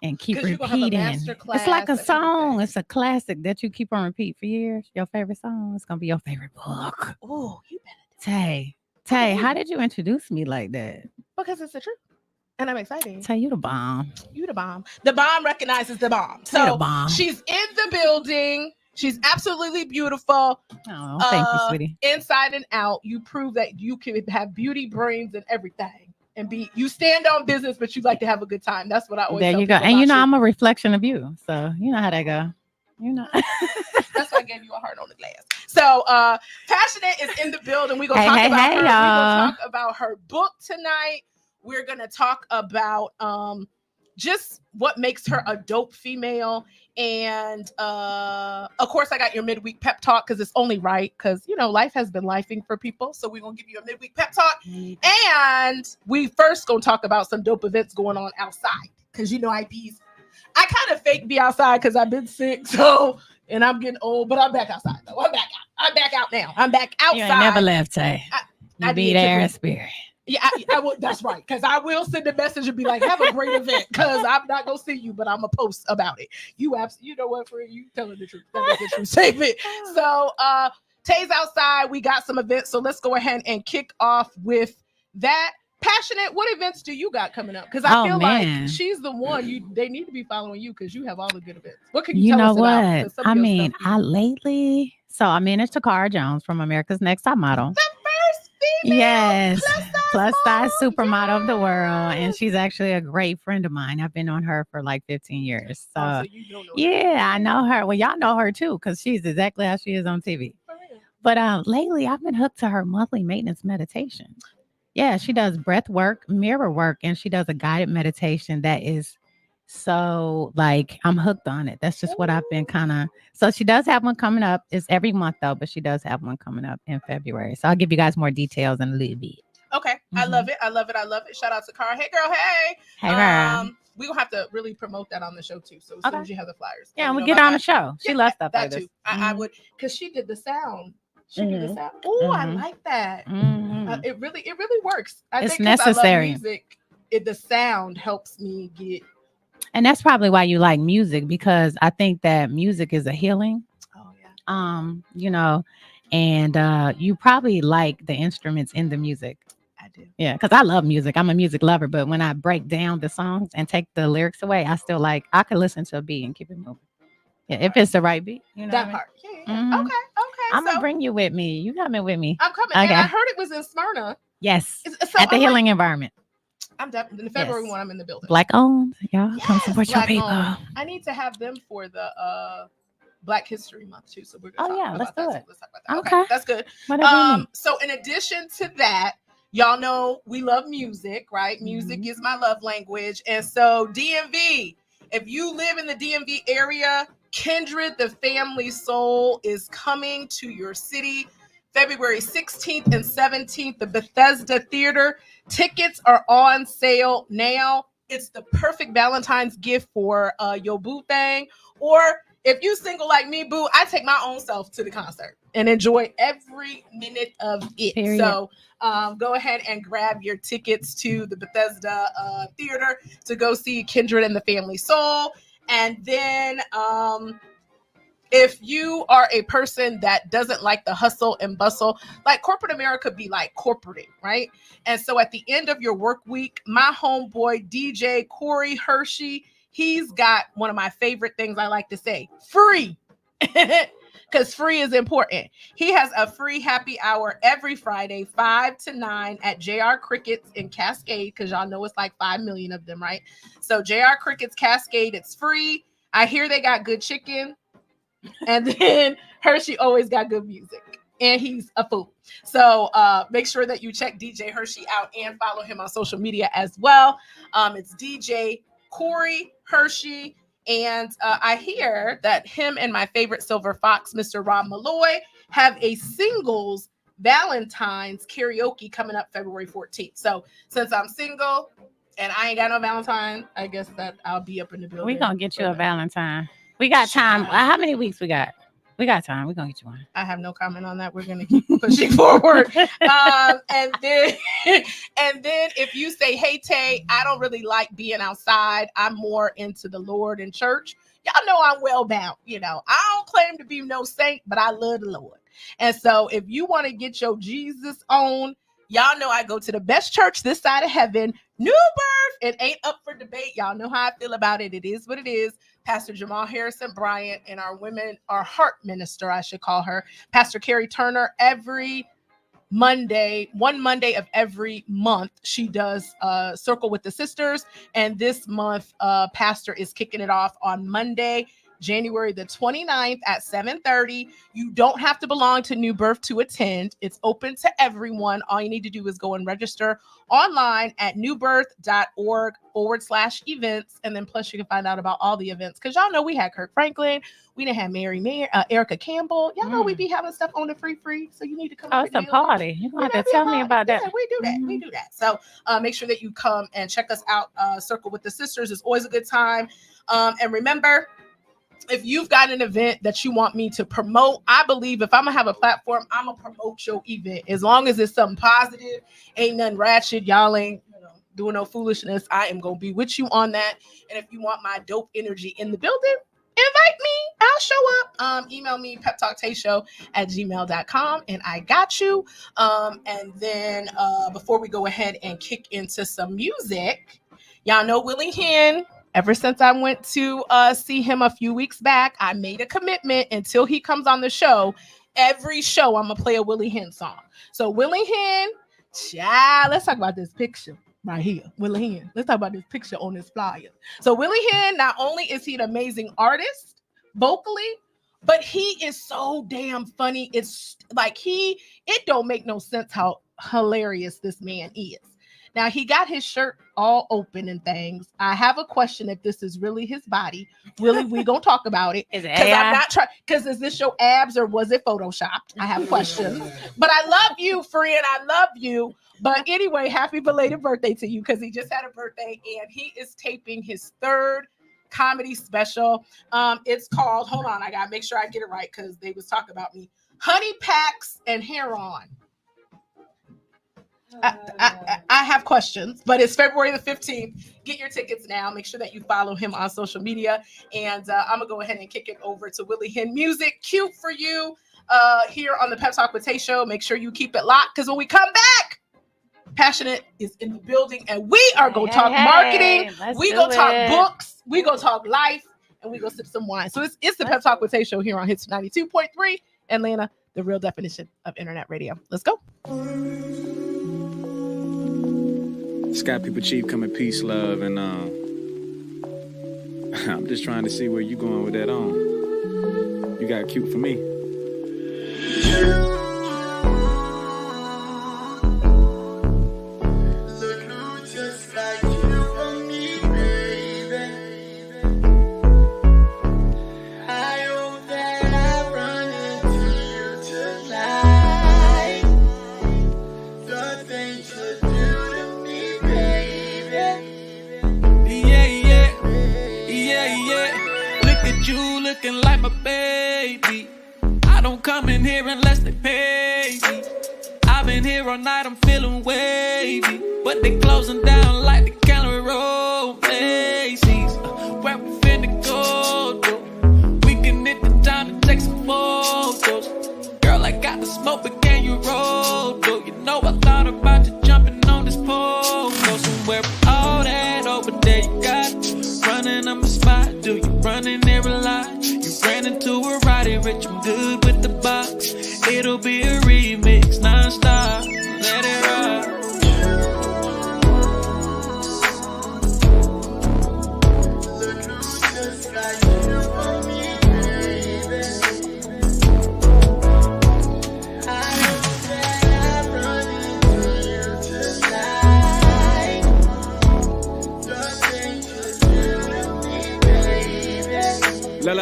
and keep 'Cause you're gonna have a repeating. master It's like a class and song. everything. It's a classic that you keep on repeat for years. Your favorite song. It's gonna be your favorite book. Oh, you better Tay, look at Tay, how you. did you introduce me like that? Because it's the truth. And I'm excited. Tay, you the bomb. You the bomb. The bomb recognizes the bomb. Tay the So bomb. she's in the building. She's absolutely beautiful. Oh, thank you, sweetie. Inside and out. You prove that you can have beauty, brains, and everything. And you stand on business, but you like to have a good time. That's what I always There tell you go. people And you about know, you. I'm a reflection of you. So you know how that go. You know. That's why I gave you a heart on the glass. So Passionate is in the building. We're gonna Hey, talk hey, about hey, her. We're gonna y'all. talk about her book tonight. We're gonna talk about just what makes her a dope female. And of course, I got your midweek pep talk because it's only right, because you know life has been lifing for people. So we're gonna give you a midweek pep talk. And we first gonna talk about some dope events going on outside. Cause you know I kind of fake be outside because I've been sick, so and I'm getting old, but I'm back outside though. I'm back out. I'm back out now. I'm back outside. You ain't never left, Tay. You I be did there in typically. spirit. Yeah, I will. That's right. Because I will send a message and be like, "Have a great event." Because I'm not gonna see you, but I'm gonna post about it. You know what, friend? You telling the truth. That is the truth. Save it. So, Tay's outside. We got some events, so let's go ahead and kick off with that. Passionate, what events do you got coming up? Because I feel like she's the one they need to be following you because you have all the good events. What can you tell us about? You know what? I mean, I managed Takara Jones from America's Next Top Model. The first female Yes, plus size model. supermodel of the world, and she's actually a great friend of mine. I've been on her for like 15 years. So, you don't know yeah, I know her. Well, y'all know her too because she's exactly how she is on TV. But lately, I've been hooked to her monthly maintenance meditation. Yeah, she does breath work, mirror work, and she does a guided meditation that is so like I'm hooked on it. That's just what I've been kind of. So she does have one coming up. It's every month though, but she does have one coming up in February. So I'll give you guys more details in a little bit. Okay, I love it. I love it. I love it. Shout out to Cara. Hey, girl. Hey. Hey, girl. We're gonna have to really promote that on the show too. So as soon as you have the flyers, yeah, we get her on the show. She loves stuff that like this. too. I would, because she did the sound. She did the sound. Oh, I like that. It really works. I It's think 'cause necessary. I love music. The sound helps me get. And that's probably why you like music, because I think that music is a healing. Oh yeah. You know, and you probably like the instruments in the music. I do. Yeah, because I love music. I'm a music lover, but when I break down the songs and take the lyrics away, I still I could listen to a beat and keep it moving. Yeah, if it's the right beat, you know that part. Yeah. Okay. I'm gonna bring you with me. You coming with me? I'm coming. Okay. And I heard it was in Smyrna. Yes. At the Healing Environment. I'm definitely in February when I'm in the building. Black owned, y'all. Come support your people. I need to have them for the Black History Month too. So we're gonna talk let's about do that. it. Let's talk about that. Okay, that's good. So in addition to that, y'all know we love music, right? Music is my love language, and so DMV. If you live in the DMV area, Kindred the Family Soul is coming to your city February 16th and 17th, the Bethesda Theater. Tickets are on sale now. It's the perfect Valentine's gift for your boo thing. Or if you single like me, boo, I take my own self to the concert and enjoy every minute of it. Period. So go ahead and grab your tickets to the Bethesda Theater to go see Kindred and the Family Soul. And then if you are a person that doesn't like the hustle and bustle, like corporate America be like corporating, right? And so at the end of your work week, my homeboy DJ Corey Hershey, he's got one of my favorite things I like to say, free. Because free is important. He has a free happy hour every Friday, 5 to 9 at JR Crickets in Cascade, because y'all know it's like 5 million of them, right? So JR Crickets Cascade, it's free. I hear they got good chicken. And then Hershey always got good music. And he's a fool. So make sure that you check DJ Hershey out and follow him on social media as well. It's DJ Corey Hershey. And I hear that him and my favorite silver fox, Mr. Rob Malloy, have a singles Valentine's karaoke coming up February 14th. So since I'm single and I ain't got no Valentine, I guess that I'll be up in the building. We're going to get you a Valentine. We got time. How many weeks we got? We got time. We're gonna get you one. I have no comment on that. We're gonna keep pushing forward. And then if you say, "Hey Tay, I don't really like being outside. I'm more into the Lord and church." Y'all know I'm well bound. You know, I don't claim to be no saint, but I love the Lord. And so if you want to get your Jesus on, y'all know I go to the best church this side of heaven, New Birth. It ain't up for debate. Y'all know how I feel about it. It is what it is. Pastor Jamal Harrison Bryant and our heart minister, I should call her, Pastor Carrie Turner, every Monday, one Monday of every month, she does Circle with the Sisters. And this month, Pastor is kicking it off on Monday, January the 29th at 7:30. You don't have to belong to New Birth to attend. It's open to everyone. All you need to do is go and register online at newbirth.org/events. And then plus you can find out about all the events. Because y'all know we had Kirk Franklin. We didn't have Erica Campbell. Y'all know we be having stuff on the free. So you need to come. Oh, it's a party. You're going to have to tell me about that. Yeah, we do that. We do that. So make sure that you come and check us out. Circle with the Sisters is always a good time. And remember, if you've got an event that you want me to promote, I believe if I'm gonna have a platform, I'm gonna promote your event. As long as it's something positive, ain't nothing ratchet, y'all ain't doing no foolishness, I am gonna be with you on that. And if you want my dope energy in the building, invite me, I'll show up. Email me, peptalktaeshow@gmail.com, and I got you. And then before we go ahead and kick into some music, y'all know Willie Hen. Ever since I went to see him a few weeks back, I made a commitment until he comes on the show. Every show, I'm going to play a Willie Hen song. So Willie Hen, child, let's talk about this picture right here. Willie Hen, let's talk about this picture on this flyer. So Willie Hen, not only is he an amazing artist vocally, but he is so damn funny. It's like it don't make no sense how hilarious this man is. Now, he got his shirt all open and things. I have a question if this is really his body. Willie, we gonna talk about it. Is it Because I'm not trying, because is this your abs or was it photoshopped? I have questions. But I love you, friend. I love you. But anyway, happy belated birthday to you, because he just had a birthday and he is taping his third comedy special. It's called, hold on, I gotta make sure I get it right because they was talking about me. Honey Packs and Hair On. I have questions, but it's February the 15th. Get your tickets now. Make sure that you follow him on social media. And I'm going to go ahead and kick it over to Willie Hen Music. Cute for you here on the Pep Talk Tae Show. Make sure you keep it locked because when we come back, Passionate is in the building and we are going to talk marketing. We going to talk books. We going to talk life and we going to sip some wine. So it's the Pep Talk Tae Show here on Hits 92.3 Atlanta, the real definition of internet radio. Let's go. Sky People Chief coming peace, love, and I'm just trying to see where you going with that on. You got cute for me. Looking like my baby. I don't come in here unless they pay me. I've been here all night, I'm feeling wavy. But they closing down like the Calorie Road Macy's. Where we finna go, though? We can hit the time to take some photos. Girl, I got the smoke, but can you roll, though? You know I thought about you jumping on this pole. Go somewhere with all that over there you got. Running on my spot, do you running there a lot? You ran into a Roddy Rich, I'm good with the box. It'll be a remix, non-stop, let it rock. Look who's just like you for me, baby. I know that I'm running to you tonight. The things you do to me, baby. La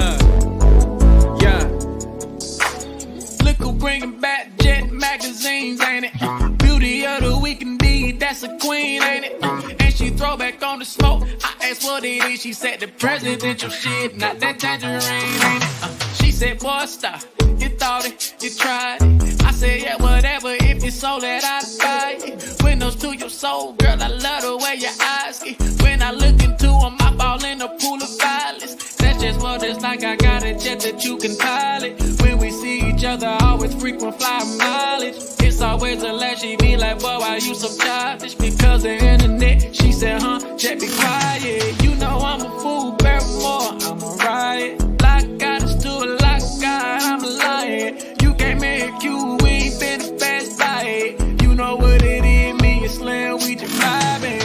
yeah. Look who bringing back Jet magazines, ain't it? Beauty of the week indeed, that's a queen, ain't it? And she throw back on the smoke. I asked what it is, she said the presidential shit, not that tangerine, ain't it? She said, boy, stop. You thought it, you tried it. I said, yeah, whatever. If you sold that, I'd buy it. Windows to your soul, girl. I love the way your eyes get. When I look into them, I fall in a pool of violence. That's just what it's like. I got a jet that you can pilot. When we see each other, always frequent fly mileage. It's always a lie. She be like, boy, why you so childish? Because the internet. She said, jet be quiet. You know I'm a fool, Barrymore. I'm a riot. Like God is still like God, I'm lying. You can't make you, we ain't been as fast by it. You know what it is, me and Slim, we just vibing.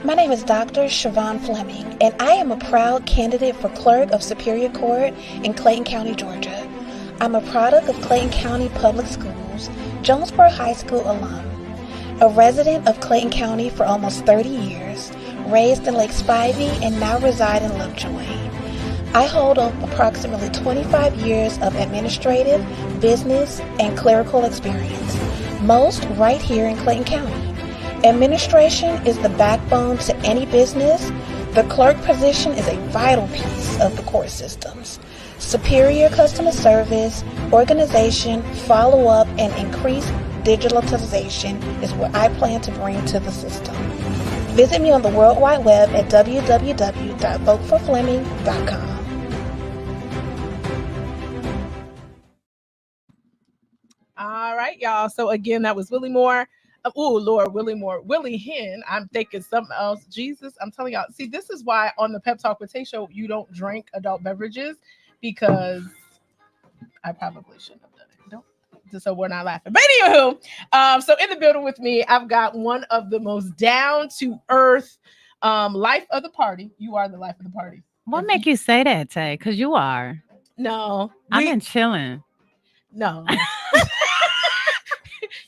My name is Dr. Siobhan Fleming, and I am a proud candidate for Clerk of Superior Court in Clayton County, Georgia. I'm a product of Clayton County Public Schools, Jonesboro High School alum, a resident of Clayton County for almost 30 years, raised in Lake Spivey, and now reside in Lovejoy. I hold approximately 25 years of administrative, business, and clerical experience, most right here in Clayton County. Administration is the backbone to any business. The clerk position is a vital piece of the court systems. Superior customer service, organization, follow-up, and increased digitalization is what I plan to bring to the system. Visit me on the World Wide Web at www.voteforfleming.com. All right, y'all. So again, that was Willie Moore. Oh, Lord, Willie Moore. Willie Hen. I'm thinking something else. Jesus, I'm telling y'all. See, this is why on the Pep Talk Tae Show, you don't drink adult beverages, because I probably shouldn't have done it. Don't. So we're not laughing. But anywho, so in the building with me, I've got one of the most down-to-earth life of the party. You are the life of the party. What make you say that, Tay? Because you are. No. I've been chilling. No.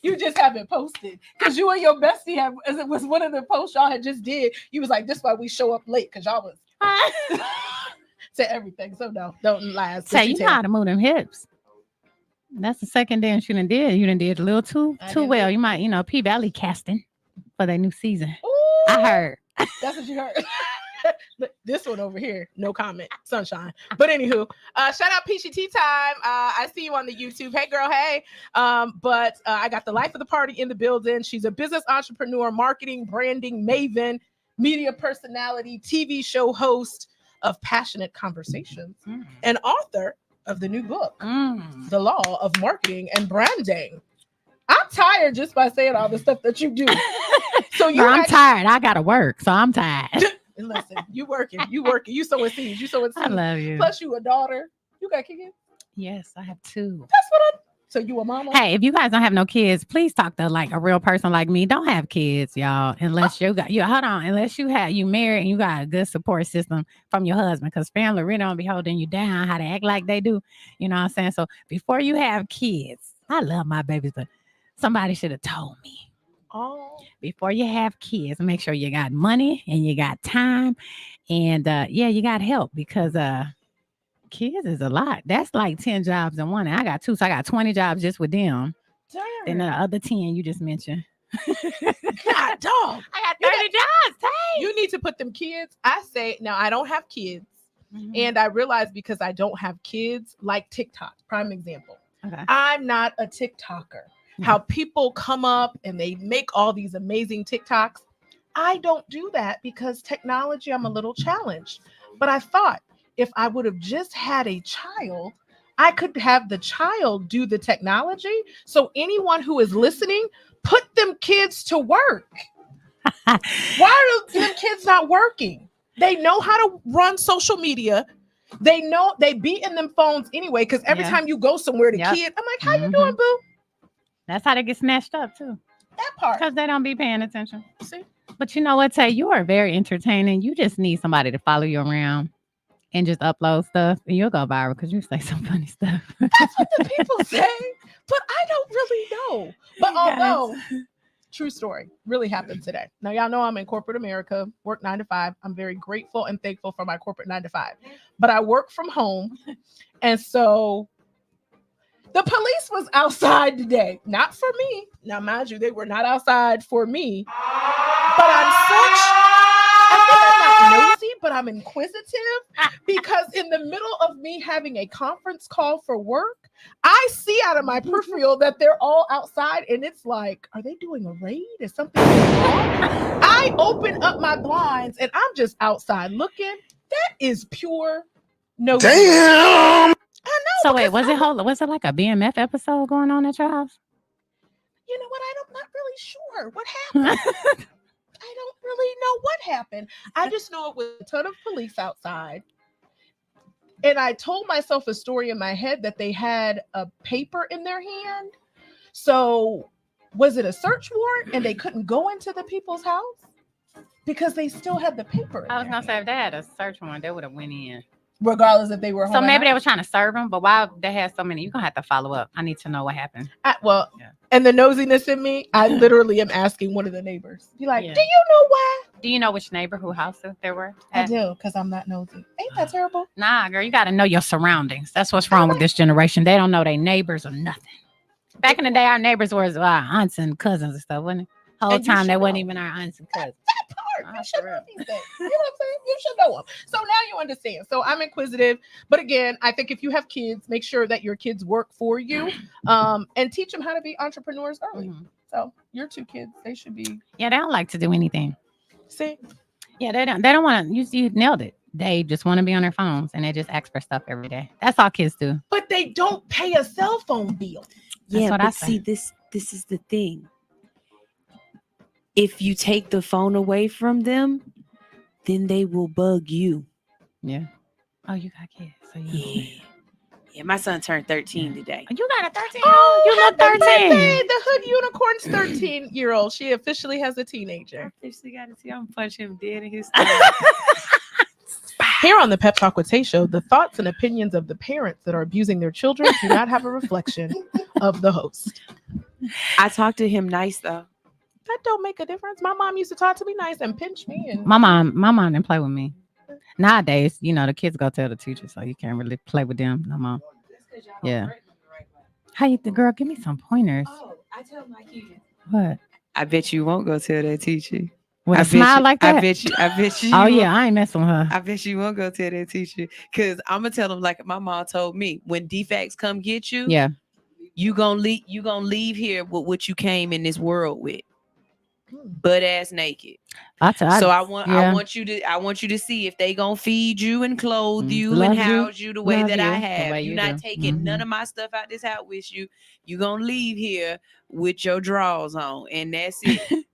You just haven't posted because you and your bestie have, as it was one of the posts y'all had just did. You was like, this is why we show up late, because y'all was to everything. So no, don't lie. Say, you know how to move them hips. That's the second dance you done did. You done did a little too well. You might, P-Valley casting for their new season. Ooh, I heard. That's what you heard. This one over here, no comment, sunshine. But anywho, shout out Peachy Tea Time. I see you on the YouTube. Hey girl, hey. But I got the life of the party in the building. She's a business entrepreneur, marketing, branding maven, media personality, TV show host of Passionate Conversations, and author of the new book, The Law of Marketing and Branding. I'm tired just by saying all the stuff that you do. So I'm tired. I gotta work, so I'm tired. Listen, you working. You sowing seeds. I love you. Plus, you a daughter. You got kids? Yes, I have two. That's what So you a mama? Hey, if you guys don't have no kids, please talk to like a real person like me. Don't have kids, y'all, unless unless you married and you got a good support system from your husband, because family really don't be holding you down how they act like they do. You know what I'm saying? So before you have kids, I love my babies, but somebody should have told me. Oh. Before you have kids, make sure you got money and you got time, and you got help, because kids is a lot. That's like 10 jobs in one. And I got 2, so I got 20 jobs just with them. Darn. Then the other 10 you just mentioned. God, dog. I got 30 jobs. Hey. You need to put them kids. I say, now I don't have kids. Mm-hmm. And I realize because I don't have kids, like TikTok, prime example. Okay. I'm not a TikToker. How people come up and they make all these amazing TikToks. I don't do that because technology, I'm a little challenged. But I thought if I would have just had a child, I could have the child do the technology. So anyone who is listening, put them kids to work. Why are them kids not working? They know how to run social media. They know they be in them phones anyway, because every time you go somewhere, the kid, I'm like, how you doing, boo? That's how they get snatched up too. That part. Because they don't be paying attention. See? But you know what, Tay? You are very entertaining. You just need somebody to follow you around and just upload stuff, and you'll go viral because you say some funny stuff. That's what the people say. But I don't really know. But although, true story, really happened today. Now, y'all know I'm in corporate America, work 9 to 5. I'm very grateful and thankful for my corporate 9 to 5. But I work from home. And so the police was outside today. Not for me. Now, mind you, they were not outside for me. But I think I'm not nosy, but I'm inquisitive, because in the middle of me having a conference call for work, I see out of my peripheral that they're all outside, and it's like, are they doing a raid? Is something going on? I open up my blinds and I'm just outside looking. That is pure nosy. Damn. I know. So wait, was it like a BMF episode going on at your house? You know what? I'm not really sure what happened. I don't really know what happened. I just know it was a ton of police outside. And I told myself a story in my head that they had a paper in their hand. So was it a search warrant and they couldn't go into the people's house? Because they still had the paper in I was there. going to say, if they had a search warrant, they would have went in. Regardless if they were home. So maybe they were trying to serve them, but why they had so many? You're going to have to follow up. I need to know what happened. And the nosiness in me, I literally am asking one of the neighbors. Be like, do you know why? Do you know which neighborhood house there were? I do, because I'm not nosy. Ain't that terrible? Nah, girl, you got to know your surroundings. That's what's wrong with this generation. They don't know their neighbors or nothing. Back in the day, our neighbors were our aunts and cousins and stuff, wasn't it? Whole time they wasn't even our aunts and cousins. That part, you should know these things. You know what I'm saying? You should know them. So now you understand. So I'm inquisitive, but again, I think if you have kids, make sure that your kids work for you, and teach them how to be entrepreneurs early. Mm-hmm. So your 2 kids, they should be. Yeah, they don't like to do anything. See? Yeah, they don't want to. You nailed it. They just want to be on their phones and they just ask for stuff every day. That's all kids do. But they don't pay a cell phone bill. Yeah, but see, this is the thing. If you take the phone away from them, then they will bug you. Yeah. Oh, you got kids. So yeah, my son turned 13 today. You got a 13? Oh, you look 13. The Hood Unicorn's 13-year-old. She officially has a teenager. I officially got to see. I'm punch him dead in his Here on the Pep Talk Tae Show, the thoughts and opinions of the parents that are abusing their children do not have a reflection of the host. I talked to him nice though. That don't make a difference. My mom used to talk to me nice and pinch me. And my mom didn't play with me. Nowadays, the kids go tell the teacher, so you can't really play with them no more. Yeah. How you, girl? Give me some pointers. Oh, I tell my kids. What? I bet you won't go tell that teacher. With a smile like that? I bet you. Oh yeah, I ain't messing with her. I bet you won't go tell that teacher, because I'm gonna tell them like my mom told me. When defects come get you, yeah, you gonna leave here with what you came in this world with. Butt ass naked. I want you to see if they gonna feed you and clothe you and house you the way that I have. You're not taking none of my stuff out this house with you. You gonna leave here with your drawers on, and that's it.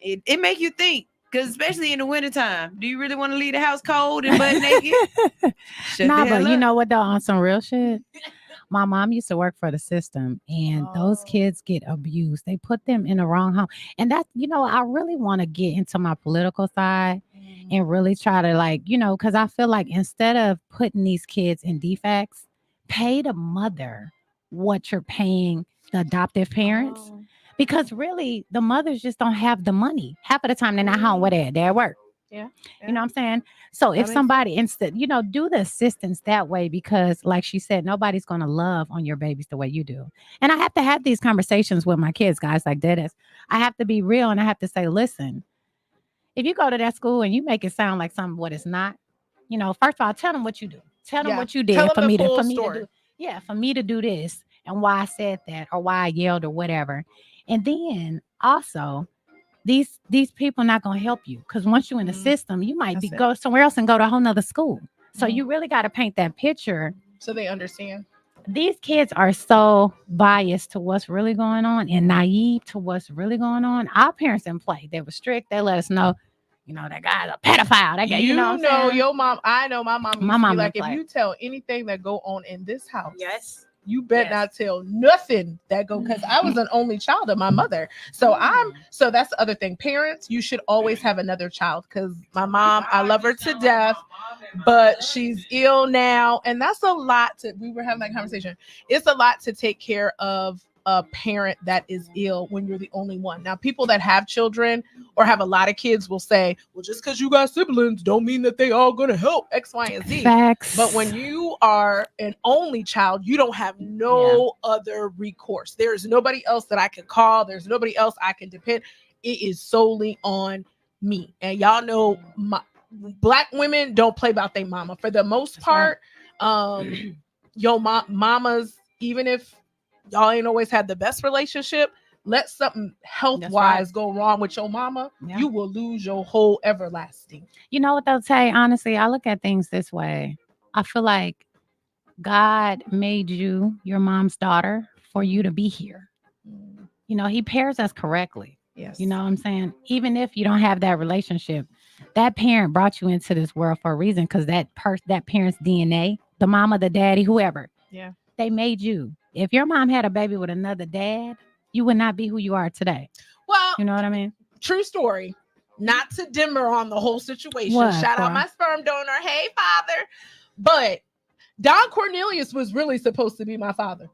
It make you think, because especially in the wintertime, do you really want to leave the house cold and butt naked? Nah, but you know what though, on some real shit, My mom used to work for the system, and those kids get abused. They put them in the wrong home. And that, I really want to get into my political side and really try to because I feel like instead of putting these kids in defects, pay the mother what you're paying the adoptive parents. Because really, the mothers just don't have the money. Half of the time, they're not home where they're at work. Yeah. You know what I'm saying? So if somebody instead, do the assistance that way, because like she said, nobody's going to love on your babies the way you do. And I have to have these conversations with my kids, guys, like that is. I have to be real and I have to say, listen, if you go to that school and you make it sound like something what it's not, first of all, tell them what you do. Tell them what you did for me to do this and why I said that or why I yelled or whatever. And then also, these people not going to help you, because once you're in the system, you might go somewhere else and go to a whole nother school. So you really got to paint that picture so they understand. These kids are so biased to what's really going on and naive to what's really going on. Our parents didn't play. They were strict. They let us know, that guy's a pedophile. That guy, your mom. I know my mom used to be like, if you tell anything that go on in this house, you bet not tell nothing that go, because I was an only child of my mother. So so that's the other thing. Parents, you should always have another child, because my mom, I love her to death, but she's ill now. And that's a lot we were having that conversation. It's a lot to take care of a parent that is ill when you're the only one. Now, people that have children or have a lot of kids will say, well, just because you got siblings don't mean that they all going to help X, Y, and Z. Facts. But when you are an only child, you don't have no other recourse. There's nobody else that I can call. There's nobody else I can depend. It is solely on me. And y'all know Black women don't play about their mama. For the most part, your mamas, even if y'all ain't always had the best relationship, let something health-wise go wrong with your mama, you will lose your whole everlasting. You know what they'll say? Honestly, I look at things this way. I feel like God made you your mom's daughter for you to be here. He pairs us correctly. Yes. You know what I'm saying? Even if you don't have that relationship, that parent brought you into this world for a reason, because that parent's DNA, the mama, the daddy, whoever, they made you. If your mom had a baby with another dad, you would not be who you are today. Well, you know what I mean? True story. Not to dimmer on the whole situation. Shout out my sperm donor. Hey, father. But Don Cornelius was really supposed to be my father.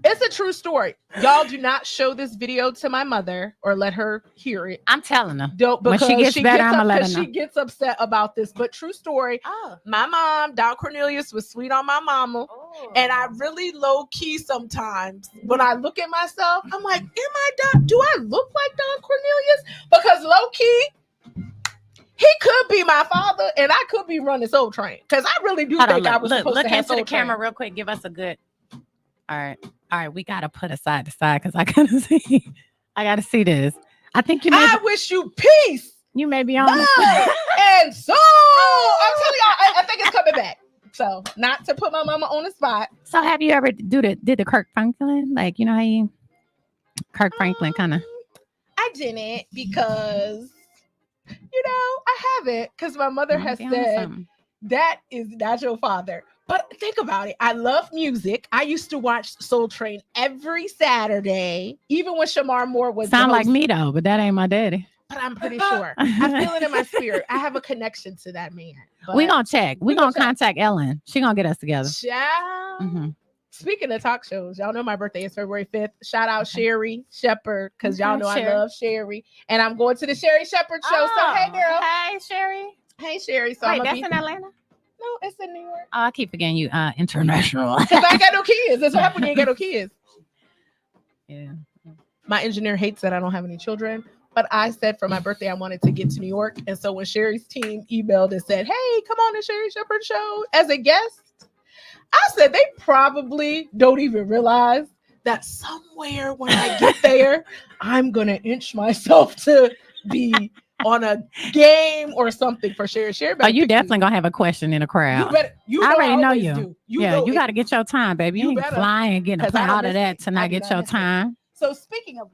It's a true story. Y'all do not show this video to my mother or let her hear it. I'm telling her. Don't, because when she gets better, I'm gonna let her know. She gets upset about this. But true story. My mom, Don Cornelius, was sweet on my mama. And I really low key sometimes when I look at myself, I'm like, do I look like Don Cornelius? Because low key, he could be my father and I could be running Soul Train. Because I really do think I was supposed to have Soul Train. Look into the camera real quick. Give us a good. All right. We gotta put it side to side because I gotta see. I gotta see this. I think you. I wish you peace. You may be on. And so I'm telling y'all, I think it's coming back. So not to put my mama on the spot. So have you ever did the Kirk Franklin? Like, how you Kirk Franklin kind of. I didn't, because I haven't, because my mother has said that is not your father. But think about it. I love music. I used to watch Soul Train every Saturday, even when Shamar Moore was. Sound like me though, but that ain't my daddy. But I'm pretty sure. I feel it in my spirit. I have a connection to that man. We gonna check. We gonna contact Ellen. She gonna get us together. Speaking of talk shows, y'all know my birthday is February 5th. Shout out Sherry Shepherd, because y'all know I love Sherry. And I'm going to the Sherry Shepherd show. So hey girl. Hey Sherry. Hey Sherry. So wait, that's in Atlanta? No, it's in New York. Oh, I keep forgetting you international. Because I got no kids. That's what happened when you ain't got no kids. Yeah. My engineer hates that I don't have any children. But I said for my birthday, I wanted to get to New York. And so when Sherry's team emailed and said, hey, come on to Sherry Shepherd show as a guest, I said they probably don't even realize that somewhere when I get there, I'm going to inch myself to be on a game or something for Sherry. Oh, you definitely going to have a question in a crowd. I already know you. You got to get your time, baby. You ain't flying and getting a plane out of that to not get your time. So speaking of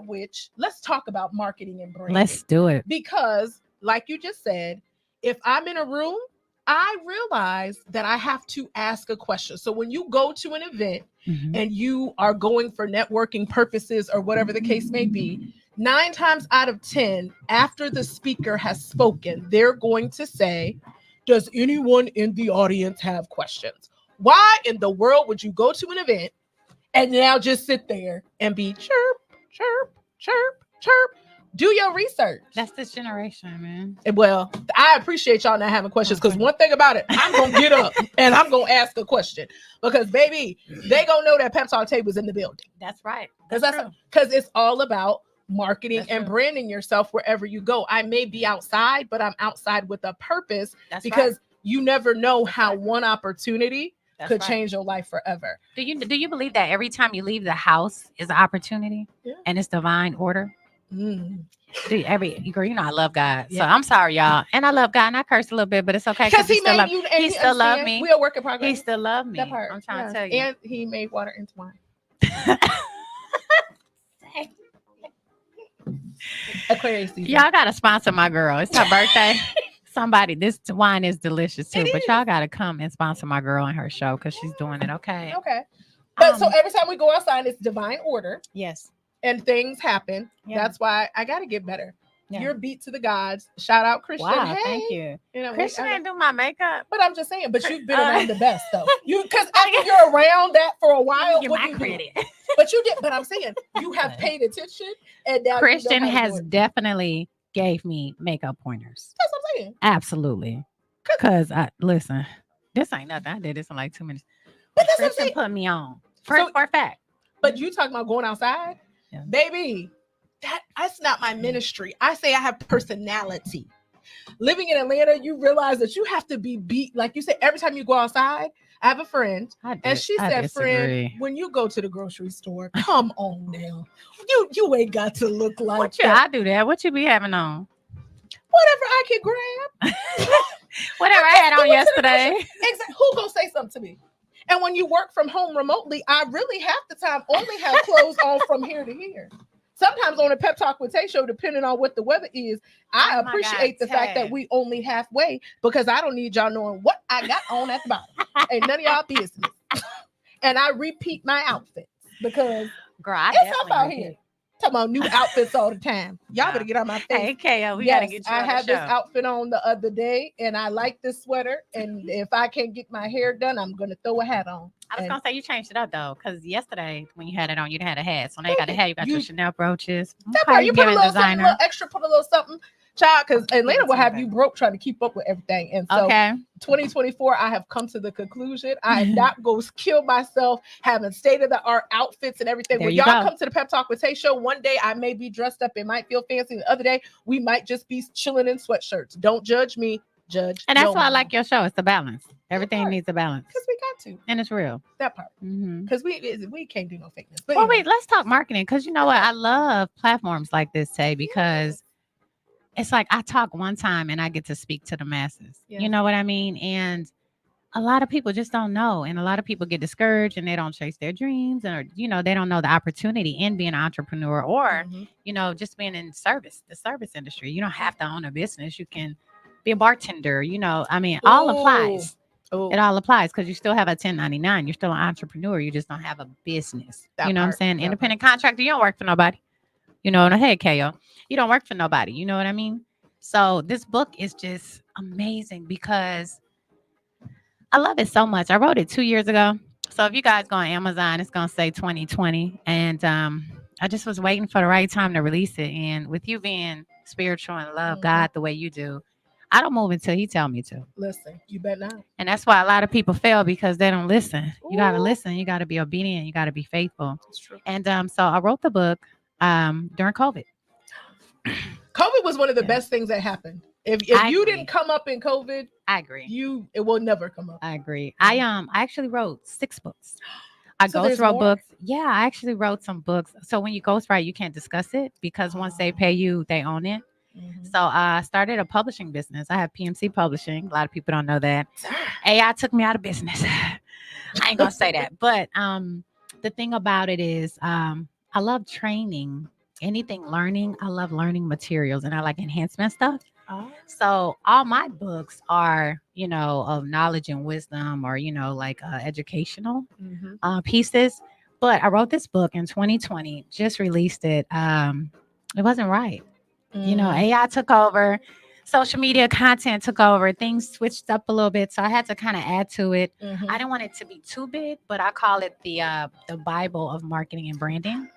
which, let's talk about marketing and branding. Let's do it. Because like you just said, if I'm in a room I realized that I have to ask a question. So when you go to an event and you are going for networking purposes or whatever the case may be, 9 times out of 10, after the speaker has spoken, they're going to say, does anyone in the audience have questions? Why in the world would you go to an event and now just sit there and be chirp, chirp, chirp, chirp? Do your research. That's this generation, man. Well, I appreciate y'all not having questions, because one thing about it, I'm going to get up and I'm going to ask a question, because, baby, they going to know that Pep Talk Tae was in the building. That's right. Because it's all about marketing and branding yourself wherever you go. I may be outside, but I'm outside with a purpose, because you never know how one opportunity could change your life forever. Do you believe that every time you leave the house is an opportunity and it's divine order? Girl, you know I love God, so I'm sorry, y'all, and I love God, and I curse a little bit, but it's okay because he made you. He still love me. We are work in progress. He still love me. That part. I'm trying to tell you. And he made water into wine. Aquarius season. Y'all gotta sponsor my girl. It's her birthday. Somebody, this wine is delicious too, but y'all gotta come and sponsor my girl and her show, because she's doing it. Okay. But so every time we go outside, it's divine order. Yes. And things happen. That's why I got to get better. You're beat to the gods. Shout out Christian. Wow, hey. thank you. You know, Christian didn't do my makeup. But I'm just saying, but you've been around the best though. Because after you're around that for a while, give my credit. But you did. But I'm saying you have paid attention, and now Christian has definitely gave me makeup pointers. That's what I'm saying. Absolutely. Because listen, this ain't nothing. I did this in like 2 minutes. But that's Christian put me on for a fact. But you talking about going outside? Yeah. Baby, that's not my ministry. I say I have personality. Living in Atlanta, you realize that you have to be beat. Like you said, every time you go outside, I have a friend, and she said, friend, when you go to the grocery store, come on now. You ain't got to look like that. I do that. What you be having on? Whatever I can grab. Whatever I had on yesterday. Exactly. Who gonna say something to me? And when you work from home remotely, I really half the time only have clothes on from here to here. Sometimes on a Pep Talk with Tae Show, depending on what the weather is, I appreciate the fact that we only halfway, because I don't need y'all knowing what I got on at the bottom. Ain't none of y'all business. And I repeat my outfits because it's tough out here. Talking about new outfits all the time. Y'all better get on my face. Hey, KO, we gotta get you on I had this outfit on the other day, and I like this sweater. And if I can't get my hair done, I'm gonna throw a hat on. I was gonna say you changed it up though, because yesterday when you had it on, you had a hat. So now you got a hat. You got your Chanel brooches. You put a little something, a little extra, put a little something, child. Because Atlanta will have you broke trying to keep up with everything. And so, 2024, I have come to the conclusion I am not going to kill myself having state of the art outfits and everything. When y'all come to the Pep Talk with Tae Show, one day I may be dressed up. It might feel fancy. The other day we might just be chilling in sweatshirts. Don't judge me. Judge. And that's why I like your show. It's the balance. Everything needs a balance. Because we got to. And it's real. That part. Because we can't do no fakeness. But anyway. Wait, let's talk marketing. Because you know what? I love platforms like this, Tay, because it's like I talk one time and I get to speak to the masses. Yeah. You know what I mean? And a lot of people just don't know. And a lot of people get discouraged and they don't chase their dreams, or, you know, they don't know the opportunity in being an entrepreneur or, you know, just being in the service industry. You don't have to own a business. You can be a bartender, you know, I mean, all applies. It all applies because you still have a 1099. You're still an entrepreneur. You just don't have a business. You know what I'm saying? Independent contractor. You don't work for nobody. You know, hey, KO, you don't work for nobody. You know what I mean? So this book is just amazing because I love it so much. I wrote it 2 years ago. So if you guys go on Amazon, it's going to say 2020. And I just was waiting for the right time to release it. And with you being spiritual and love God the way you do, I don't move until he tell me to. Listen, you better not. And that's why a lot of people fail, because they don't listen. You got to listen. You got to be obedient. You got to be faithful. That's true. And so I wrote the book during COVID. COVID was one of the best things that happened. If you didn't come up in COVID, I agree. It will never come up. I agree. I actually wrote 6 books. I ghostwrote books. Yeah, I actually wrote some books. So when you ghostwrite, you can't discuss it because once they pay you, they own it. So I started a publishing business. I have PMC Publishing. A lot of people don't know that. AI took me out of business. I ain't gonna say that. But the thing about it is I love training, anything learning. I love learning materials and I like enhancement stuff. Oh. So all my books are, of knowledge and wisdom, or like educational pieces. But I wrote this book in 2020, just released it. It wasn't right. AI took over, social media content took over, things switched up a little bit, so I had to kind of add to it. I didn't want it to be too big, but I call it the Bible of marketing and branding.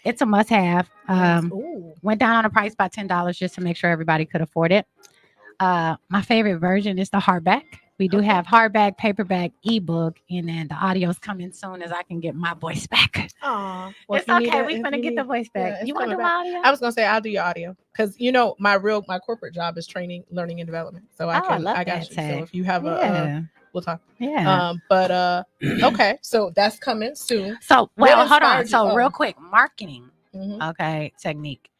It's a must-have. Went down on the price by $10 just to make sure everybody could afford it. My favorite version is the hardback. We do have hardback, paperback, ebook, and then the audio's coming soon as I can get my voice back. Well, it's okay. We're gonna get the voice back. You want to do my audio? I was gonna say I'll do your audio because my corporate job is training, learning, and development. So I got you. So if you have we'll talk. Yeah. Okay. So that's coming soon. So hold on. So real quick, marketing. Okay, technique.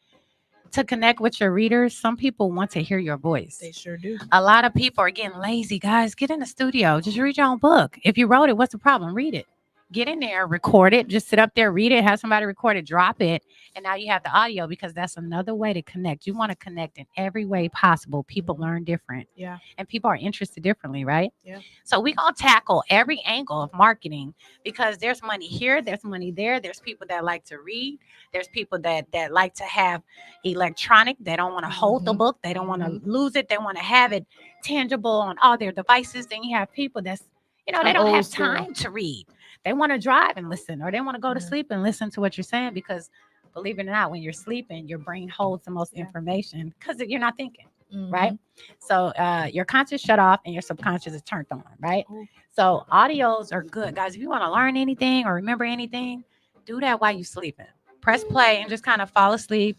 To connect with your readers, some people want to hear your voice. They sure do. A lot of people are getting lazy, guys. Get in the studio. Just read your own book. If you wrote it, what's the problem? Read it. Get in there, record it. Just sit up there, read it, have somebody record it, drop it. And now you have the audio, because that's another way to connect. You want to connect in every way possible. People learn different. Yeah. And people are interested differently, right? Yeah. So we're going to tackle every angle of marketing, because there's money here, there's money there. There's people that like to read. There's people that like to have electronic. They don't want to hold the book. They don't want to lose it. They want to have it tangible on all their devices. Then you have people that's, they don't have time to read. They want to drive and listen, or they want to go to sleep and listen to what you're saying, because believe it or not, when you're sleeping, your brain holds the most information because you're not thinking, right? So your conscious shut off and your subconscious is turned on, right? So audios are good. Guys, if you want to learn anything or remember anything, do that while you're sleeping. Press play and just kind of fall asleep.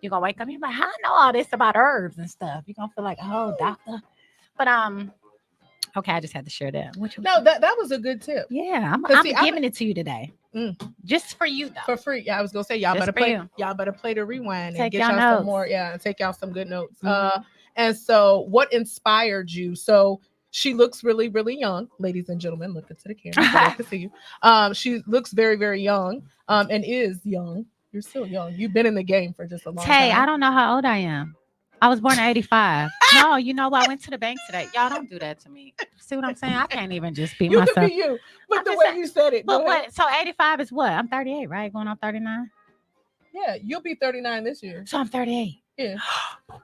You're going to wake up and you're like, how I know all this about herbs and stuff? You're going to feel like, oh, doctor. But okay, I just had to share that. That was a good tip. Yeah, I'm giving it to you today, just for you though, for free. Yeah, I was gonna say y'all better play. Y'all better play the rewind and get y'all notes. Some more. Yeah, and take y'all some good notes. And so, what inspired you? So she looks really, really young, ladies and gentlemen. Look into the camera so I can see you. She looks very, very young. And is young. You're still young. You've been in the game for just a long time. Hey, I don't know how old I am. I was born in 85. No, I went to the bank today. Y'all don't do that to me. See what I'm saying? I can't even just be myself. You can be you. But the way you said it. But what? So 85 is what? I'm 38, right? Going on 39? Yeah, you'll be 39 this year. So I'm 38. Yeah.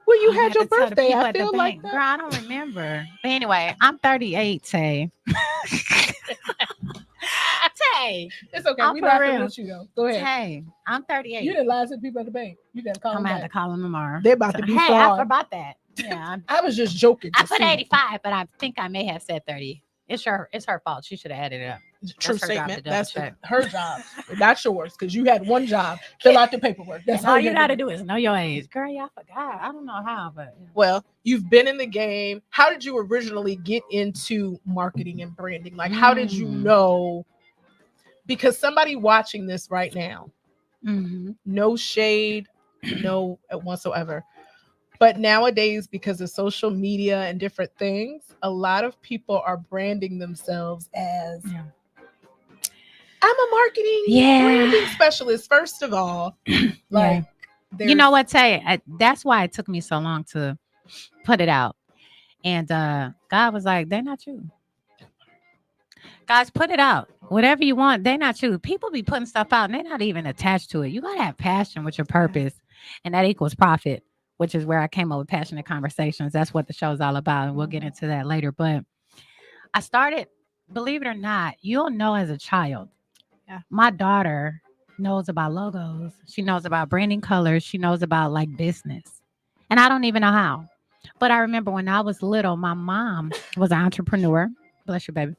Well, you had your birthday. I feel like that. Girl, I don't remember. But anyway, I'm 38, Tay. Tay. It's okay. We laughing with you though. Go ahead. Tay, I'm 38. You didn't lie to people at the bank. You gotta call them. I'm gonna have to call them tomorrow. They're about to be Hey, I forgot that. Yeah, I was just joking. I put 85, but I think I may have said 30. It's her fault. She should have added it up. True statement. That's her job, not yours, because you had one job. Fill out the paperwork. That's all you got to do is know your age. Girl, y'all forgot. I don't know how, but well, you've been in the game. How did you originally get into marketing and branding? Like, how did you know? Because somebody watching this right now, no shade, no whatsoever. But nowadays, because of social media and different things, a lot of people are branding themselves as I'm a marketing branding specialist. First of all, like you know what, Tay? That's why it took me so long to put it out. And God was like, they're not you. Guys, put it out. Whatever you want, they're not you. People be putting stuff out and they're not even attached to it. You gotta have passion with your purpose, and that equals profit, which is where I came up with Passionate Conversations. That's what the show's all about, and we'll get into that later. But I started, believe it or not, you'll know as a child. Yeah. My daughter knows about logos. She knows about branding colors. She knows about like business. And I don't even know how. But I remember when I was little, my mom was an entrepreneur. Bless you, baby.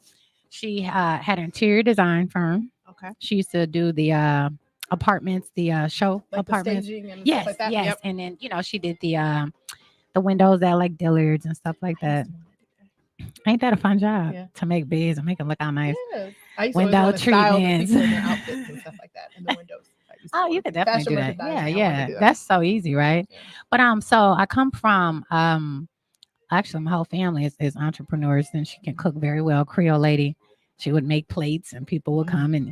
She had an interior design firm. Okay. She used to do the apartments, the show like apartments. The staging and yes, stuff like that. Yes. Yep. And then, she did the windows that like Dillards and stuff like that. Ain't that a fun job to make bids and make them look all nice? Yeah. I used window treatments. And outfits and stuff like that in the windows. Oh, you could definitely do that. Yeah. That's so easy, right? Yeah. But so I come from actually my whole family is entrepreneurs, and she can cook very well. Creole lady. She would make plates and people would come and,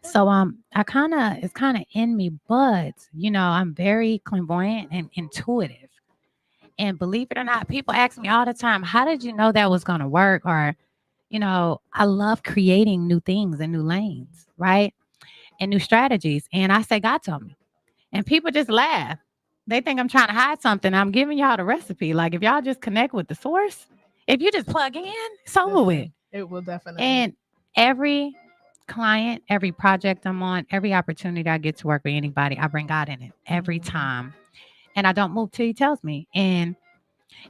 so it's kind of in me, but, I'm very clairvoyant and intuitive. And believe it or not, people ask me all the time, how did you know that was going to work? Or, I love creating new things and new lanes, right? And new strategies. And I say, God told me. And people just laugh. They think I'm trying to hide something. I'm giving y'all the recipe. Like, if y'all just connect with the source, if you just plug in, it's over with. It will definitely. And every client, every project I'm on, every opportunity I get to work with anybody, I bring God in it every time. And I don't move till he tells me. And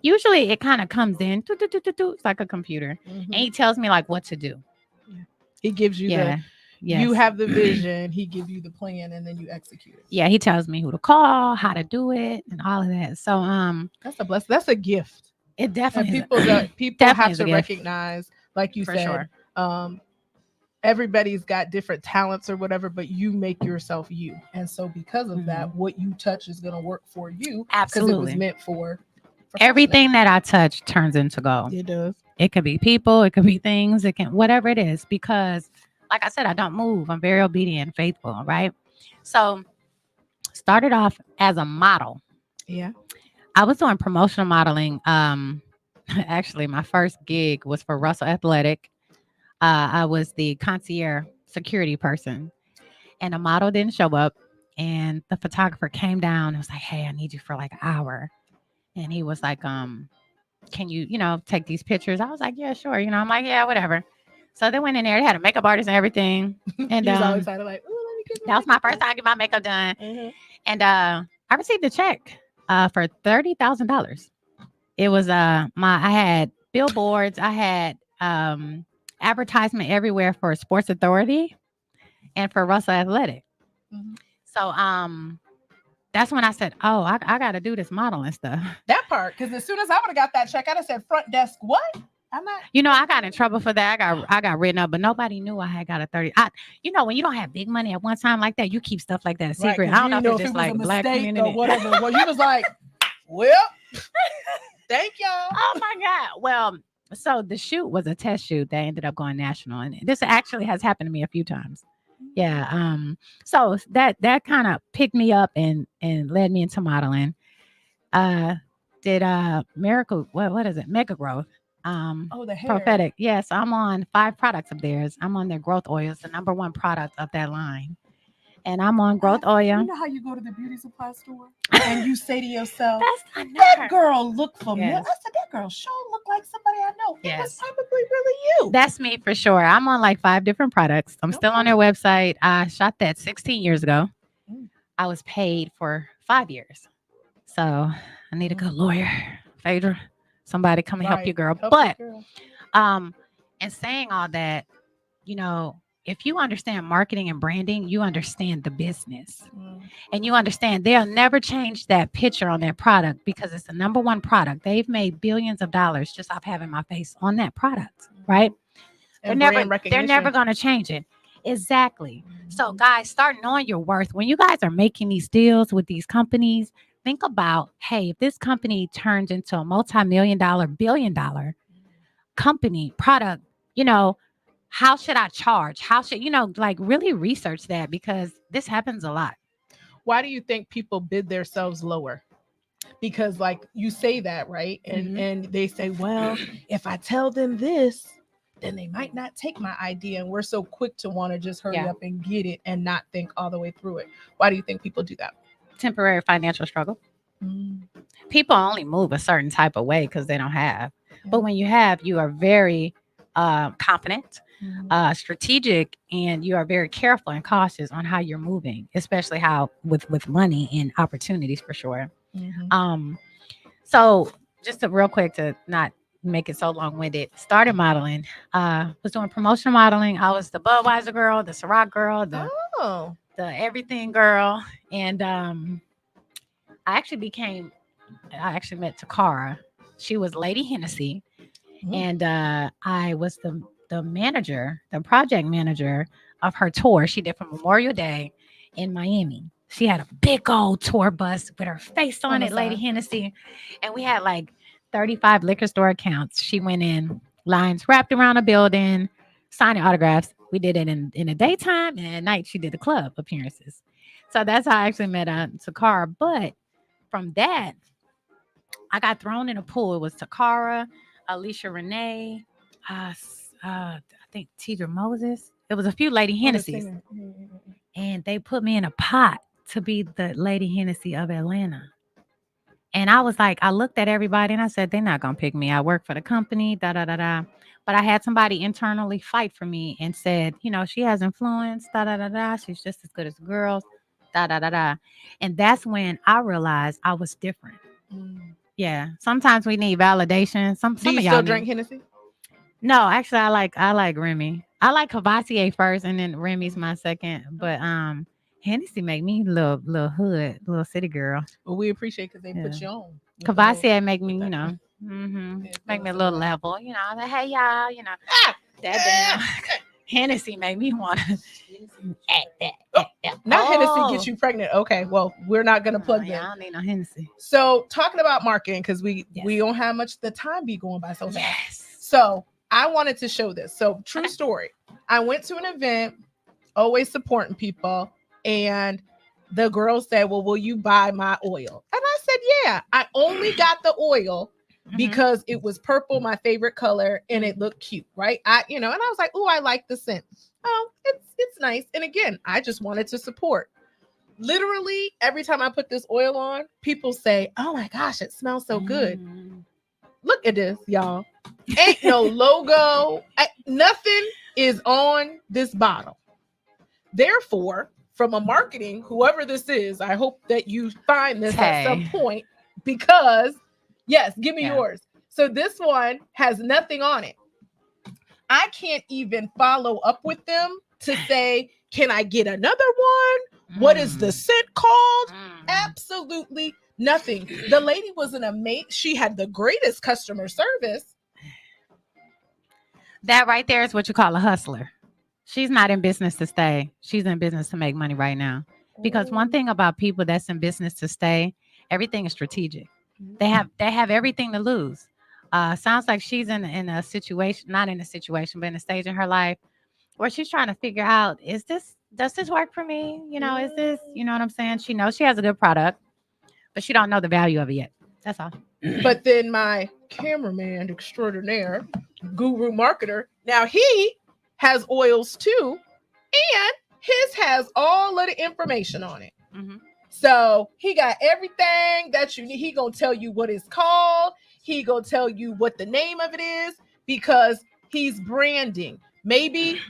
usually it kind of comes in. It's like a computer. And he tells me like what to do. He gives you you have the vision, he gives you the plan, and then you execute it. Yeah, he tells me who to call, how to do it, and all of that. So that's a blessing. That's a gift. It definitely people have to recognize, like you said, everybody's got different talents or whatever, but you make yourself you. And so because of that, what you touch is going to work for you. Absolutely. Because it was meant for everything that I touch turns into gold. It does. It could be people, it could be things, it can whatever it is, because like I said, I don't move. I'm very obedient and faithful, right? So started off as a model. Yeah. I was doing promotional modeling. Actually, my first gig was for Russell Athletic. I was the concierge security person, and a model didn't show up, and the photographer came down and was like, "Hey, I need you for like an hour." And he was like, "Can you, take these pictures?" I was like, "Yeah, sure." I'm like, "Yeah, whatever." So they went in there. They had a makeup artist and everything. And he was always excited, like, "Ooh, let me get that was my first time getting my makeup done. And I received a check for $30,000. It was I had billboards. I had advertisement everywhere for Sports Authority and for Russell Athletic. So that's when I said, "Oh, I got to do this modeling stuff." That part, because as soon as I would have got that check, I'd have said, "Front desk, what?" I'm not. I got in trouble for that. I got written up, but nobody knew I had got a 30. When you don't have big money at one time like that, you keep stuff like that a secret. Right, I don't know if it's just like black community or whatever. Well, you was like, "Well, thank y'all." Oh my God. Well, so the shoot was a test shoot that ended up going national, and this actually has happened to me a few times. Yeah. So that kind of picked me up and led me into modeling. Did Miracle? What is it? Mega Growth. The hair. Prophetic. Yes, I'm on 5 products of theirs. I'm on their growth oils, the number 1 product of that line. And I'm on growth oil. You know how you go to the beauty supply store and you say to yourself, that girl look familiar. Yes. I said, that girl sure look like somebody I know. Yes. It was probably really you. That's me for sure. I'm on like 5 different products. I'm still on their website. I shot that 16 years ago. I was paid for 5 years. So I need a good lawyer. Phaedra. Somebody come and help you, girl. And saying all that, if you understand marketing and branding, you understand the business. And you understand they'll never change that picture on their product because it's the number 1 product. They've made billions of dollars just off having my face on that product, right? They're never going to change it. Exactly. So guys, start knowing your worth. When you guys are making these deals with these companies, think about, hey, if this company turns into a multi-million-dollar, billion-dollar company product, how should I charge? How should, really research that, because this happens a lot. Why do you think people bid themselves lower? Because like you say that, right? And they say, well, if I tell them this, then they might not take my idea. And we're so quick to want to just hurry up and get it and not think all the way through it. Why do you think people do that? Temporary financial struggle. People only move a certain type of way because they don't have. But when you have, you are very confident, strategic, and you are very careful and cautious on how you're moving, especially how with money and opportunities for sure. So just real quick to not make it so long-winded, started modeling, was doing promotional modeling. I was the Budweiser girl, the Ciroc girl, the everything girl. And I actually met Takara. She was Lady Hennessy. And I was the manager, the project manager of her tour she did for Memorial Day in Miami. She had a big old tour bus with her face on it, Lady Hennessy. And we had like 35 liquor store accounts. She went in, lines wrapped around a building, signing autographs. We did it in the daytime, and at night she did the club appearances. So that's how I actually met Takara. But from that, I got thrown in a pool. It was Takara, Alicia Renee, I think Tidra Moses. It was a few Lady Hennessy's. And they put me in a pot to be the Lady Hennessy of Atlanta. And I was like, I looked at everybody and I said, they're not going to pick me. I work for the company, da, da, da, da. But I had somebody internally fight for me and said, you know, she has influence, da, da, da, da. She's just as good as the girls, da, da, da, da. And that's when I realized I was different. Yeah. Sometimes we need validation. Some Do you of y'all still drink Hennessy? No, actually, I like Remy. I like Cavassier first, and then Remy's my second. But Hennessy make me little hood, little city girl. Well, we appreciate because they put you on. Cavassier make me, you know, make me a little level. You know, like, hey y'all, you know, that damn Hennessy make me want to. Hennessy get you pregnant. Okay, well, we're not gonna plug that. I don't need no Hennessy. So talking about marketing, because we don't have much. The time be going by so fast. So I wanted to show this. So true story. I went to an event, always supporting people, and the girl said, well, will you buy my oil? And I said, yeah. I only got the oil because it was purple, my favorite color, and it looked cute, right? And I was like, oh, I like the scent. Oh, it's nice. And again, I just wanted to support. Literally, every time I put this oil on, people say, oh my gosh, it smells so good. Look at this, y'all. Ain't no logo. Nothing is on this bottle. Therefore, from a marketing, whoever this is, I hope that you find this at some point because, yes, give me yours. So this one has nothing on it. I can't even follow up with them to say, can I get another one? What is the scent called? Absolutely nothing. The lady was she had the greatest customer service. That right there is what you call a hustler. She's not in business to stay. She's in business to make money right now. Because one thing about people that's in business to stay, everything is strategic. They have everything to lose. Sounds like she's in a situation, not in a situation, but in a stage in her life where she's trying to figure out, does this work for me? You know, is this, you know what I'm saying? She knows she has a good product, but she don't know the value of it yet. That's all. But then my cameraman extraordinaire, guru marketer, now he has oils too, and his has all of the information on it. So he got everything that you need. He gonna tell you what it's called. He gonna tell you what the name of it is because he's branding. Maybe,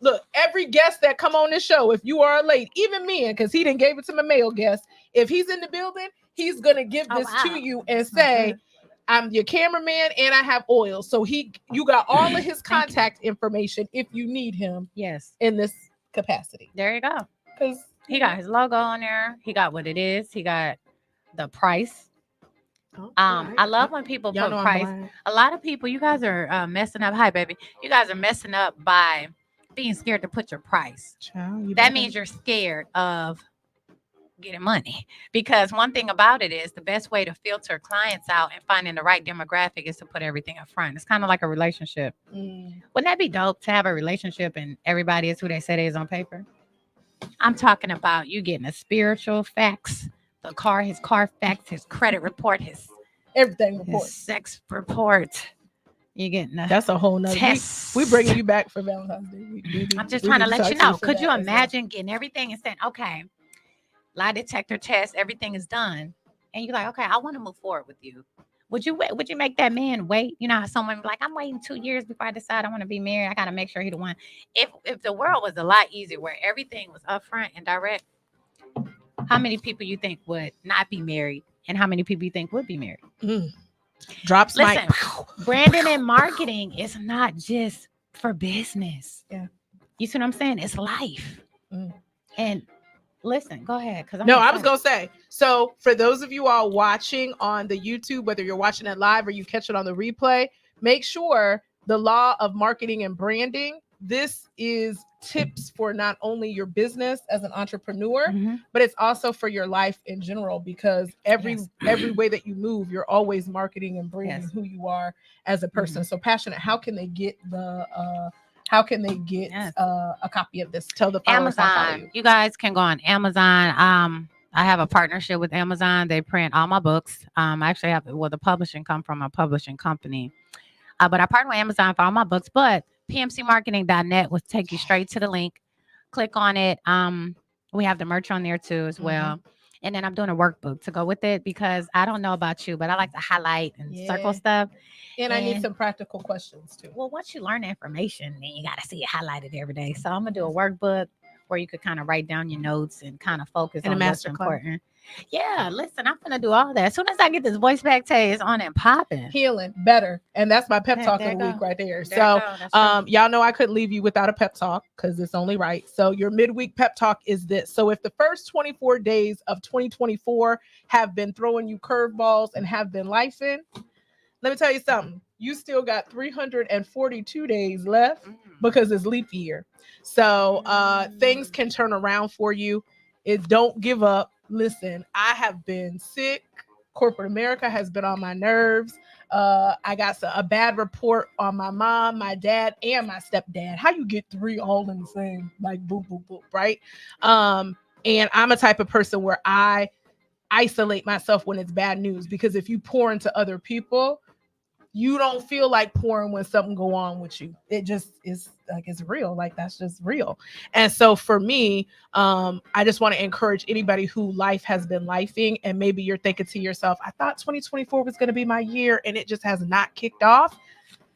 look, every guest that come on this show, if you are a lady, even men, because he didn't give it to my male guest, if he's in the building, he's gonna give this to you and say, I'm your cameraman and I have oil. So you got all of his contact information if you need him. Yes. In this capacity. There you go. Because he got his logo on there. He got what it is. He got the price. I love when people put price. A lot of people, you guys are messing up. Hi, baby. You guys are messing up by being scared to put your price. That means you're scared of getting money. Because one thing about it is the best way to filter clients out and finding the right demographic is to put everything up front. It's kind of like a relationship. Wouldn't that be dope to have a relationship and everybody is who they say they is on paper? I'm talking about you getting a spiritual facts, his car facts, his credit report, his everything report, his sex report. You getting that's a whole nother test. We bringing you back for Valentine's Day. I'm just trying to let you know. Could you imagine getting everything and saying, okay, lie detector test, everything is done, and you're like, okay, I want to move forward with you. Would you make that man wait? You know how someone be like, I'm waiting 2 years before I decide I want to be married. I got to make sure he's the one. If the world was a lot easier where everything was upfront and direct, how many people you think would not be married and how many people you think would be married? Drops. Listen, branding and marketing is not just for business. Yeah. You see what I'm saying? It's life. And listen, go ahead. I was going to say, so for those of you all watching on the YouTube, whether you're watching it live or you catch it on the replay, make sure the law of marketing and branding, this is tips for not only your business as an entrepreneur, but it's also for your life in general, because every way that you move, you're always marketing and branding who you are as a person. So Passionate, how can they get a copy of this? Tell the followers Amazon. You guys can go on Amazon. I have a partnership with Amazon. They print all my books. I actually have the publishing come from a publishing company. But I partner with Amazon for all my books. But pmcmarketing.net will take you straight to the link. Click on it. We have the merch on there too as well. And then I'm doing a workbook to go with it because I don't know about you, but I like to highlight and circle stuff. And I need some practical questions too. Well, once you learn the information, then you got to see it highlighted every day. So I'm going to do a workbook where you could kind of write down your notes and kind of focus on what's important. Yeah, listen, I'm going to do all that. As soon as I get this voice back, Tay, it's on and popping. Healing better. And that's my pep talk of the week right there. So y'all know I couldn't leave you without a pep talk because it's only right. So your midweek pep talk is this. So if the first 24 days of 2024 have been throwing you curveballs and have been lifing, let me tell you something. You still got 342 days left because it's leap year. So things can turn around for you. Don't give up. Listen, I have been sick. Corporate America has been on my nerves. I got a bad report on my mom, my dad, and my stepdad. How you get three all in the same, like boop, boop, boop, right? And I'm a type of person where I isolate myself when it's bad news, because if you pour into other people, you don't feel like pouring when something go on with you. It just is like, it's real. Like, that's just real. And so for me, I just want to encourage anybody who life has been lifing, and maybe you're thinking to yourself, I thought 2024 was going to be my year and it just has not kicked off.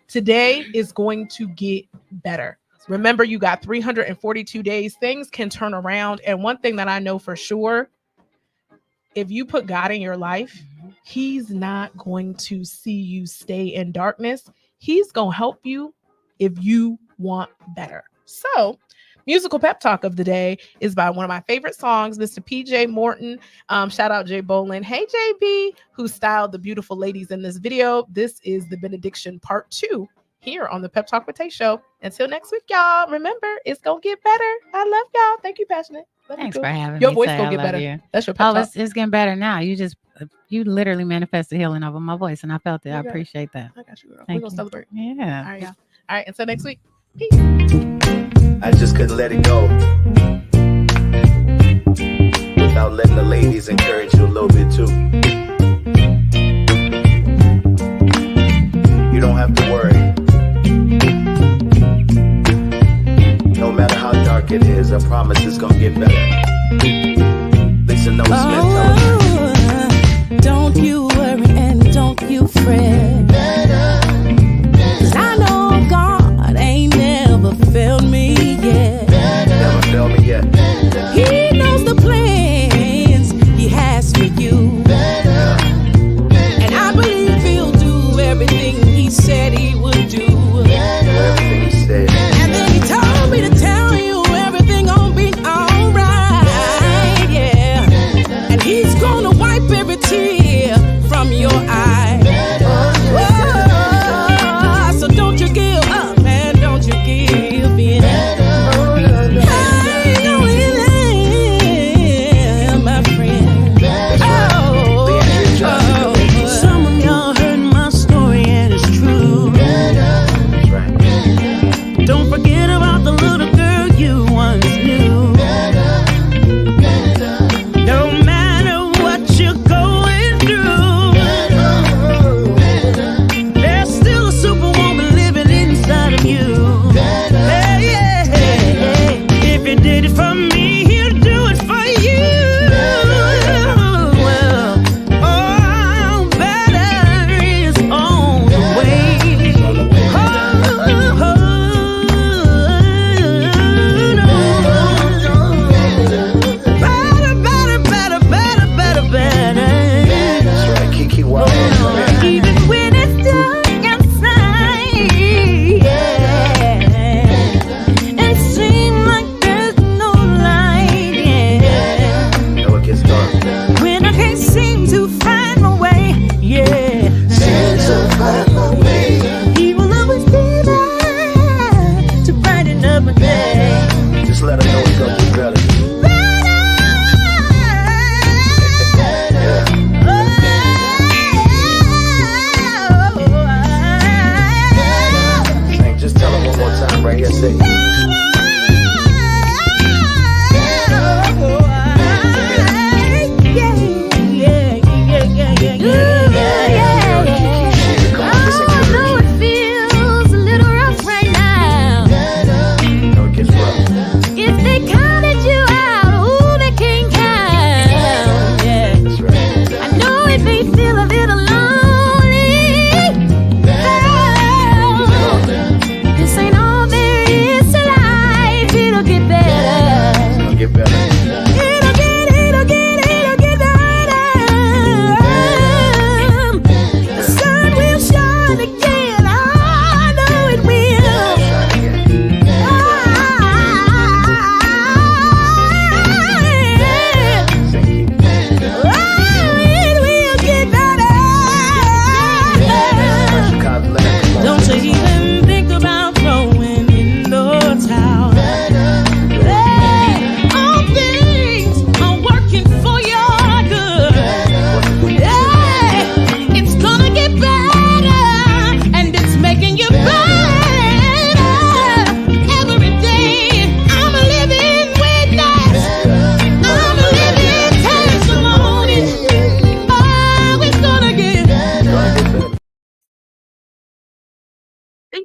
Today is going to get better. Remember, you got 342 days. Things can turn around. And one thing that I know for sure, if you put God in your life, He's not going to see you stay in darkness. He's going to help you if you want better. So, musical pep talk of the day is by one of my favorite songs, Mr. PJ Morton. Shout out Jay Bolin. Hey, JB, who styled the beautiful ladies in this video. This is the benediction part 2 here on the Pep Talk Tae Show. Until next week, y'all. Remember, it's going to get better. I love y'all. Thank you, Passionate. Thanks for having me. Your voice going to get better. You. That's your pep talk. It's getting better now. You literally manifested healing over my voice, and I felt it. I appreciate that. I got you, girl. We're going to celebrate. Yeah. All right, y'all. All right, until next week. Peace. I just couldn't let it go without letting the ladies encourage you a little bit too. You don't have to worry. No matter how dark it is, I promise it's gonna get better. Listen, no, it's don't you worry and don't you fret. 'Cause I know God ain't never failed me yet. Never failed me yet. He knows the plans He has for you. And I believe He'll do everything He said He would do. Everything He said. And then He told me to tell you everything gonna be alright, yeah. And He's gonna wipe every tear from your eye.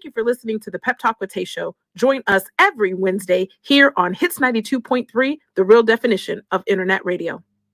thank you for listening to the Pep Talk Tae Show. Join us every Wednesday here on Hits 92.3, the real definition of internet radio.